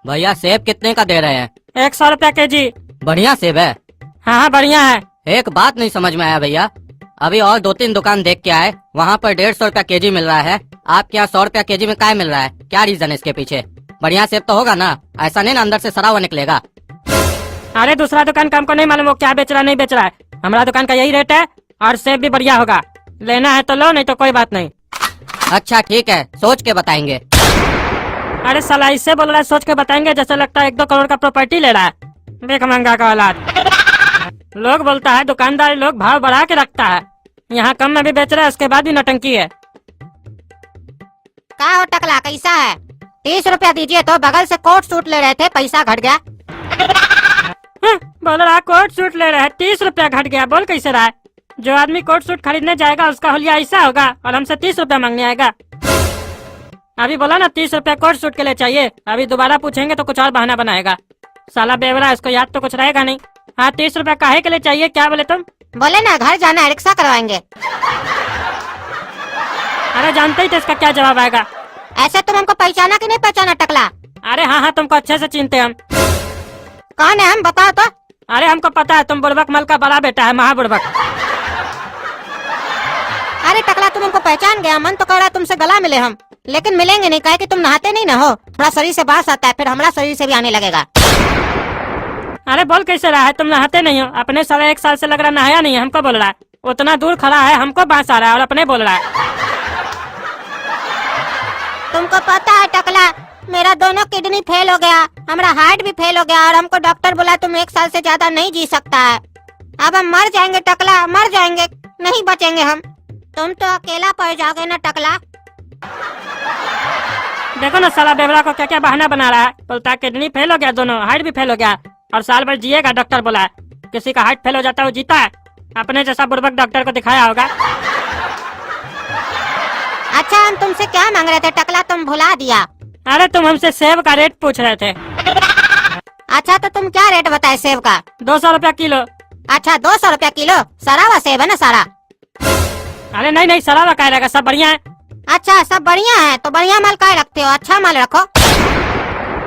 भैया सेब कितने का दे रहे हैं? 100 रुपया केजी। बढ़िया सेब है। हाँ बढ़िया है। एक बात नहीं समझ में आया भैया, अभी और 2-3 दुकान देख के आए, वहाँ पर 150 रुपया केजी मिल रहा है, आपके यहाँ 100 रुपया केजी में क्या मिल रहा है? क्या रीजन है इसके पीछे? बढ़िया सेब तो होगा ना, ऐसा नहीं ना अंदर से सड़ा हुआ निकलेगा। अरे दूसरा दुकान का हमको नहीं मालूम वो क्या बेच रहा नहीं बेच रहा है, हमारा दुकान का यही रेट है और सेब भी बढ़िया होगा। लेना है तो लो, नहीं तो कोई बात नहीं। अच्छा ठीक है, सोच के बताएंगे। अरे साला इससे बोल रहा है सोच के बताएंगे, जैसे लगता है 1-2 करोड़ का प्रॉपर्टी ले रहा है। बेक मंगा का औलाद। लोग बोलता है दुकानदार लोग भाव बढ़ा के रखता है, यहाँ कम में भी बेच रहा है, उसके बाद भी नौटंकी है। क्या हो टकला, कैसा है? 30 रुपया दीजिए तो बगल से कोट सूट ले रहे थे, पैसा घट गया। बोल रहा कोट सूट ले रहे हैं, 30 रुपया घट गया, बोल कैसे रहा है? जो आदमी कोट सूट खरीदने जाएगा उसका हुलिया ऐसा होगा और हमसे 30 रुपया मांगने आएगा। अभी बोला ना 30 रुपया कोट सूट के लिए चाहिए, अभी दोबारा पूछेंगे तो कुछ और बहाना बनाएगा। साला बेवरा, इसको याद तो कुछ रहेगा नहीं। हाँ 30 रुपया काहे के लिए चाहिए, क्या बोले तुम? बोले ना घर जाना है, रिक्शा करवाएंगे। अरे जानते ही थे इसका क्या जवाब आएगा। ऐसे तुम हमको पहचाना कि नहीं पहचाना टकला? अरे हाँ तुमको अच्छे से चिनते हम। कौन है हम, बताओ तो। अरे हमको पता है, तुम बुड़बक मल का बड़ा बेटा है, महाबुड़बक। अरे टकला तुम हमको पहचान गया, मन तो कर रहा है तुमसे गला मिले हम, लेकिन मिलेंगे नहीं, काहे कि तुम नहाते नहीं ना हो, थोड़ा शरीर से बास आता है, फिर हमारा शरीर से भी आने लगेगा। अरे बोल कैसे रहा है, तुम नहाते नहीं हो? अपने साले 1 साल से लग रहा नहाया नहीं है, हमको बोल रहा है। उतना दूर खड़ा है, हमको बांस आ रहा है और अपने बोल रहा है। तुमको पता है टकला, मेरा दोनों किडनी फेल हो गया, हमारा हार्ट भी फेल हो गया और हमको डॉक्टर बोला तुम 1 साल से ज्यादा नहीं जी सकता है। अब हम मर जाएंगे टकला, मर जाएंगे, नहीं बचेंगे हम। तुम तो अकेला पड़ जाओगे ना टकला। देखो ना साला बेवड़ा को क्या क्या बहाना बना रहा है, बोलता है किडनी फेल हो गया, दोनों हार्ट भी फेल हो गया और साल भर जिएगा, डॉक्टर बोला है। किसी का हार्ट फेल हो जाता है वो जीता है? अपने जैसा बुड़बक डॉक्टर को दिखाया होगा। अच्छा हम तुमसे क्या मांग रहे थे टकला, तुम भुला दिया। अरे तुम हमसे सेब का रेट पूछ रहे थे। अच्छा तो तुम क्या रेट बताए सेब का? 200 रुपया किलो। अच्छा 200 रुपया किलो, सारा हुआ सेब है ना सारा? अरे नहीं नहीं, सड़ा हुआ कह रहेगा, सब बढ़िया है। अच्छा सब बढ़िया है, तो बढ़िया माल काहे रखते हो, अच्छा माल रखो।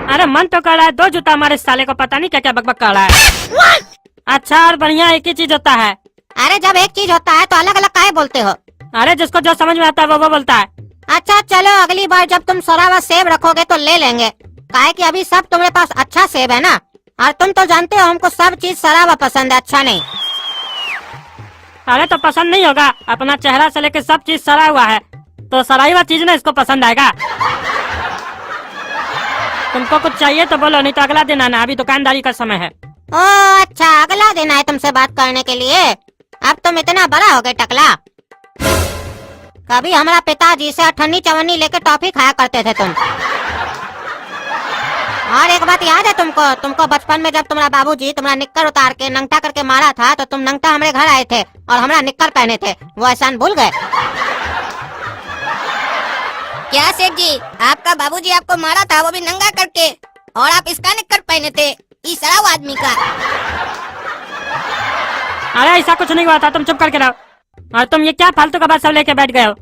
अरे मन तो कर रहा है 2 जूता हमारे साले को, पता नहीं क्या क्या बकबक कर रहा है। अच्छा और बढ़िया एक ही चीज होता है। अरे जब एक चीज होता है तो अलग अलग काहे बोलते हो? अरे जिसको जो समझ में आता है वो बोलता है। अच्छा चलो अगली बार जब तुम सड़ा हुआ सेब रखोगे तो ले लेंगे, काहे कि अभी सब तुम्हारे पास अच्छा सेब है ना, और तुम तो जानते हो हमको सब चीज सड़ा हुआ पसंद है, अच्छा नहीं। अरे तो पसंद नहीं होगा, अपना चेहरा से लेके सब चीज सड़ा हुआ है, तो सड़ा हुआ चीज ना इसको पसंद आएगा। तुमको कुछ चाहिए तो बोलो, नहीं तो अगला दिन आना, अभी दुकानदारी का समय है। ओ अच्छा अगला दिन आए तुमसे बात करने के लिए, अब तुम इतना बड़ा हो गए टकला। कभी हमारा पिताजी से अठन्नी चवन्नी लेके टॉफी खाया करते थे तुम। और एक बात याद है तुमको बचपन में जब तुम्हारा बाबूजी तुम्हारा निक्कर उतार के नंगटा करके मारा था, तो तुम नंगटा हमारे घर आए थे और हमारा निक्कर पहने थे, वो एहसान भूल गए? क्या सेठ जी, आपका बाबूजी आपको मारा था वो भी नंगा करके, और आप इसका निक्कर पहने थे, इस शराब आदमी का। अरे ऐसा कुछ नहीं हुआ था, तुम चुप करके रहो। और तुम ये क्या फालतू का बात सब लेके बैठ गए हो?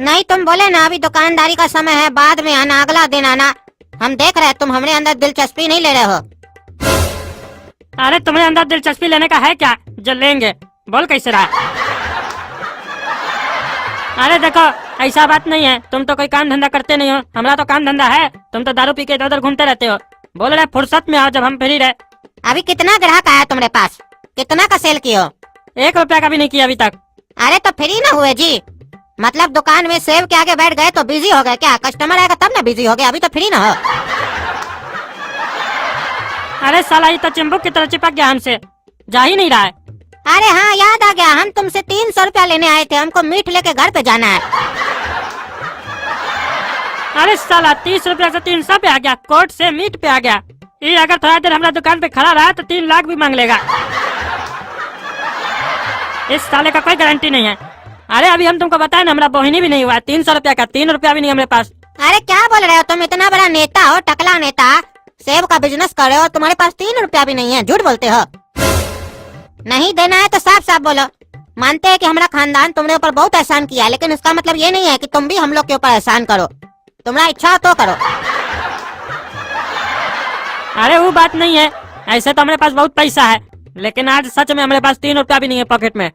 नहीं तुम बोले ना अभी दुकानदारी का समय है, बाद में आना, अगला दिन आना। हम देख रहे हैं तुम हमारे अंदर दिलचस्पी नहीं ले रहे हो। अरे तुम्हें अंदर दिलचस्पी लेने का है क्या, जो लेंगे? बोल कैसे रहा? अरे देखो ऐसा बात नहीं है, तुम तो कोई काम धंधा करते नहीं हो, हमारा तो काम धंधा है, तुम तो दारू पी के इधर उधर घूमते रहते हो। बोल रहे फुर्सत में आओ जब हम फ्री रहे। अभी कितना ग्राहक आया तुम्हारे पास, कितना का सेल किए हो? 1 रुपया का भी नहीं किया अभी तक। अरे तो फ्री ना हुए जी, मतलब दुकान में सेब के आगे बैठ गए तो बिजी हो गए क्या? कस्टमर आएगा तब ना बिजी हो गए, अभी तो फ्री ना हो। अरे साला ये तो चिंबुक की तरह चिपक गया हमसे, जा ही नहीं रहा है। अरे हाँ याद आ गया, हम तुमसे 300 रुपया लेने आए थे, हमको मीट लेके घर पे जाना है। अरे साला 30 रुपया से 300 पे आ गया, कोर्ट से मीट पे आ गया। ये अगर थोड़ा देर हमारा दुकान पे खड़ा रहा तो 3 लाख भी मांग लेगा। इस साले का कोई गारंटी नहीं है। अरे अभी हम तुमको बताए ना, हमारा बोहिनी भी नहीं हुआ, 300 रुपया का 3 रुपया भी नहीं हमारे पास। अरे क्या बोल रहे हो तुम, इतना बड़ा नेता हो, टकला नेता, सेब का बिजनेस कर रहे हो, तुम्हारे पास 3 रुपया भी नहीं है, झूठ बोलते हो। नहीं देना है तो साफ साफ बोलो। मानते हैं कि हमारा खानदान तुमने ऊपर बहुत एहसान किया, लेकिन इसका मतलब ये नहीं है कि तुम भी हम लोग के ऊपर एहसान करो। तुम्हारा इच्छा हो तो करो। अरे वो बात नहीं है, ऐसे तो हमारे पास बहुत पैसा है, लेकिन आज सच में हमारे पास 3 रुपया भी नहीं है पॉकेट में।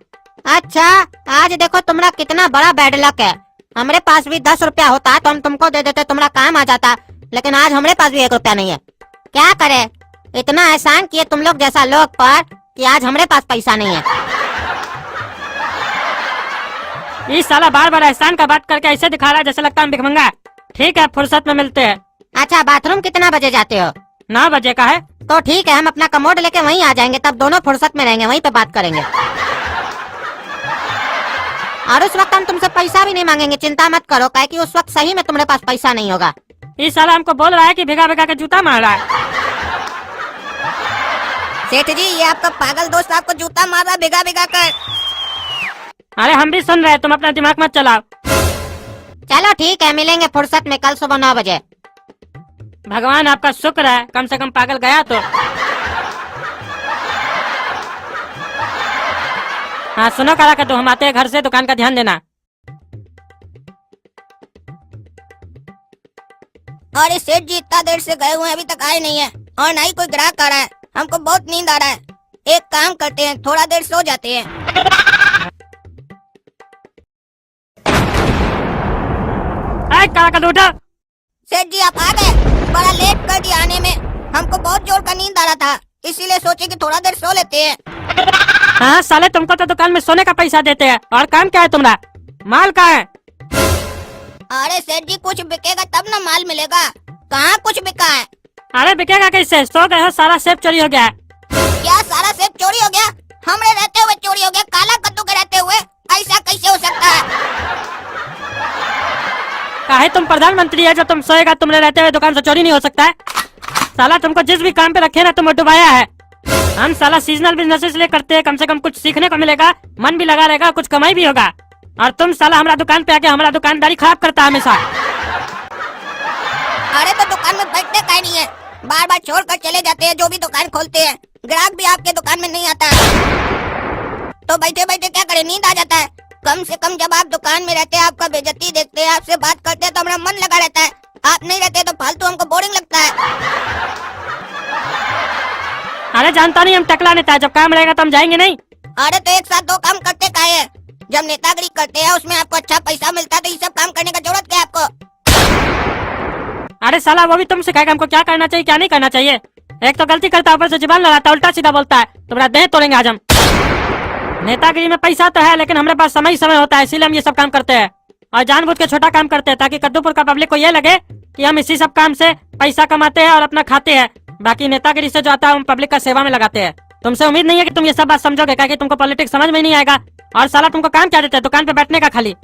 अच्छा, आज देखो तुम्हारा कितना बड़ा बैड लक है। हमारे पास भी 10 रुपया होता तो हम तुमको दे देते, तुम्हारा काम आ जाता। लेकिन आज हमारे पास भी 1 रुपया नहीं है। क्या करे, इतना एहसान किए तुम लोग जैसा लोग पर कि आज हमारे पास पैसा नहीं है। इस साला बार बार एहसान का बात करके ऐसे दिखा रहा है जैसे लगता है हम भिखमंगा है। ठीक है, फुर्सत में मिलते हैं। अच्छा, बाथरूम कितना बजे जाते हो? 9 बजे का है। तो ठीक है, हम अपना कमोड लेके वहीं आ जाएंगे, तब दोनों फुर्सत में रहेंगे, वहीं पे बात करेंगे। और उस वक्त हम तुमसे पैसा भी नहीं मांगेंगे, चिंता मत करो, काहे कि उस वक्त सही में तुम्हारे पास पैसा नहीं होगा। इस साला हमको बोल रहा है कि भिगा भिगा के जूता मार रहा है। सेठ जी, ये आपका पागल दोस्त आपको जूता मार रहा भिगा भिगा कर। अरे हम भी सुन रहे हैं, तुम अपना दिमाग मत चलाओ। चलो ठीक है, मिलेंगे फुर्सत में कल सुबह 9 बजे। भगवान आपका शुक्र है, कम से कम पागल गया तो। हाँ सुनो करा कर, तो हम आते हैं घर से, दुकान का ध्यान देना। और इस सेठ जी इतना देर से गए हुए हैं, अभी तक आए नहीं है, और ना ही कोई ग्राहक आ रहा है। हमको बहुत नींद आ रहा है। एक काम करते हैं, थोड़ा देर सो जाते हैं। करा कर उठो। सेठ जी आप आ गए, बड़ा लेट कर दिया आने में। हमको बहुत जोर का नींद आ रहा था, इसीलिए सोचे कि थोड़ा देर सो लेते हैं। हाँ साले, तुमको तो दुकान में सोने का पैसा देते हैं, और काम क्या है तुम्हारा? माल कहाँ है? अरे सेठ जी, कुछ बिकेगा तब ना माल मिलेगा। कहाँ कुछ बिका है? अरे बिकेगा कैसे? सो गए हो, सारा सेब चोरी हो गया है। क्या सारा सेब चोरी हो गया? हमरे रहते हुए चोरी हो गया? काला कद्दू के रहते हुए ऐसा कैसे हो सकता है? काहे तुम प्रधानमंत्री है जो तुम सोएगा, तुमने रहते हुए दुकान से चोरी नहीं हो सकता है? साला तुमको जिस भी काम पे रखे ना, तुम डुबाया है। हम साला सीजनल बिजनेस इसलिए करते हैं, कम से कम कुछ सीखने को मिलेगा, मन भी लगा रहेगा, कुछ कमाई भी होगा। और तुम साला हमारा दुकान पे आके हमारा दुकानदारी खराब करता है हमेशा। अरे तो दुकान में बैठते काहे नहीं है? बार बार छोड़ कर चले जाते हैं, जो भी दुकान खोलते हैं। ग्राहक भी आपके दुकान में नहीं आता, तो बैठे बैठे क्या करे, नींद आ जाता है। कम से कम जब आप दुकान में रहते हैं, आपका बेइज्जती देखते हैं, आपसे बात करते हैं, तो हमारा मन लगा रहता है। आप नहीं रहते तो फालतू हमको बोरिंग लगता है। अरे जानता नहीं, हम टकला नेता है, जब काम रहेगा तो हम जाएंगे नहीं। अरे तो एक साथ 2 काम करते काहे है? जब नेतागिरी करते हैं उसमें आपको अच्छा पैसा मिलता है, तो ये सब काम करने का जरूरत क्या है आपको? अरे साला वो भी तुमसे कहेगा हमको क्या करना चाहिए क्या नहीं करना चाहिए। एक तो गलती करता है, ऊपर से जुबान लड़ाता है, उल्टा सीधा बोलता है, तुम्हारा देह तोड़ेंगे आज हम। नेतागिरी में पैसा तो है, लेकिन हमारे पास समय समय होता है, इसीलिए हम ये सब काम करते हैं, और जानबूझ के छोटा काम करते हैं, ताकि कद्दूपुर का पब्लिक को ये लगे कि हम इसी सब काम से पैसा कमाते हैं और अपना खाते हैं। बाकी नेतागिरी से जो आता है हम पब्लिक का सेवा में लगाते हैं। तुमसे उम्मीद नहीं है कि तुम ये सब बात समझोगे, क्योंकि तुमको पॉलिटिक्स समझ में नहीं आएगा। और साला तुमको काम क्या देते हैं? दुकान पे बैठने का खाली।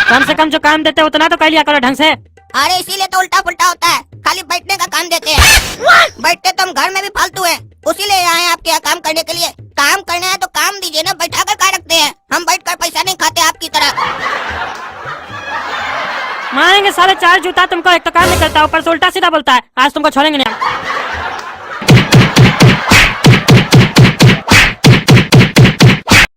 कम से कम जो काम देते हैं उतना तो कर लिया करो ढंग से। अरे इसीलिए तो उल्टा पुल्टा होता है, खाली बैठने का काम देते हैं। बैठते तो हम घर में भी फालतू हैं, उसीलिए आए हैं आपके यहाँ काम करने के लिए। काम करना है तो काम दीजिए ना, बैठा कर क्या रखते हैं? हम बैठ कर पैसा नहीं खाते आपकी तरह। मारेंगे साले 4 जूता तुमको, एक तो काम नहीं करता, ऊपर से उल्टा सीधा बोलता है। आज तुमको छोड़ेंगे नहीं हम।